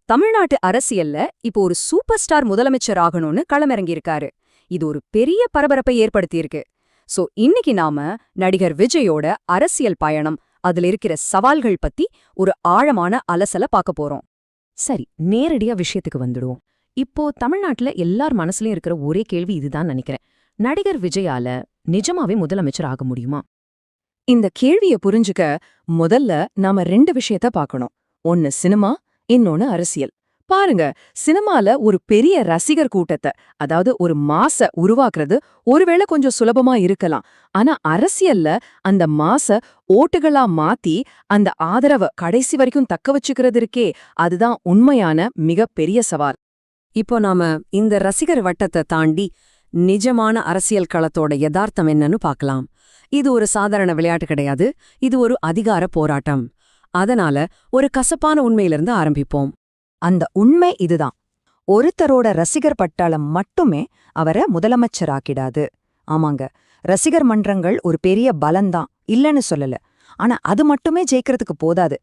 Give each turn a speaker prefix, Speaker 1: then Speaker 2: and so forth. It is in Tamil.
Speaker 1: தமிழ்நாட்டு அரசியல்ல இப்போ ஒரு சூப்பர் ஸ்டார் முதலமைச்சர் ஆகணும்னு களமிறங்கியிருக்காரு. இது ஒரு பெரிய பரபரப்பை ஏற்படுத்தியிருக்கு. சோ இன்னைக்கு நாம நடிகர் விஜயோட அரசியல் பயணம், அதுல இருக்கிற சவால்கள் பத்தி ஒரு ஆழமான அலசல பார்க்க போறோம்.
Speaker 2: சரி, நேரடியா விஷயத்துக்கு வந்துடுவோம். இப்போ தமிழ்நாட்டுல எல்லார் மனசுலயும் இருக்கிற ஒரே கேள்வி இதுதான் நினைக்கிறேன். நடிகர் விஜயால நிஜமாவே முதலமைச்சர் ஆக முடியுமா?
Speaker 1: இந்த கேள்விய புரிஞ்சுக்க முதல்ல நாம ரெண்டு விஷயத்த பார்க்கணும். ஒன்னு சினிமா, இன்னொன்னு அரசியல். பாருங்க, சினிமால ஒரு பெரிய ரசிகர் கூட்டத்தை, அதாவது ஒரு மாஸ உருவாக்குறது ஒருவேளை கொஞ்சம் சுலபமா இருக்கலாம். ஆனா அரசியல்ல அந்த மாஸ ஓட்டுகளா மாத்தி அந்த ஆதரவை கடைசி வரைக்கும் தக்க வச்சுக்கிறது இருக்கே, அதுதான் உண்மையான மிகப்பெரிய சவால். இப்போ நாம இந்த ரசிகர் வட்டத்தை தாண்டி நிஜமான அரசியல் களத்தோட யதார்த்தம் என்னன்னு பார்க்கலாம். இது ஒரு சாதாரண விளையாட்டு கிடையாது, இது ஒரு அதிகார போராட்டம். அதனால ஒரு கசப்பான உண்மையிலிருந்து ஆரம்பிப்போம். அந்த உண்மை இதுதான்: ஒருத்தரோட ரசிகர் பட்டாளம் மட்டுமே அவரை முதலமைச்சராக்கிடாது. ஆமாங்க, ரசிகர் மன்றங்கள் ஒரு பெரிய பலம்தான், இல்லன்னு சொல்லல. ஆனா அது மட்டுமே ஜெயிக்கிறதுக்கு போதாது.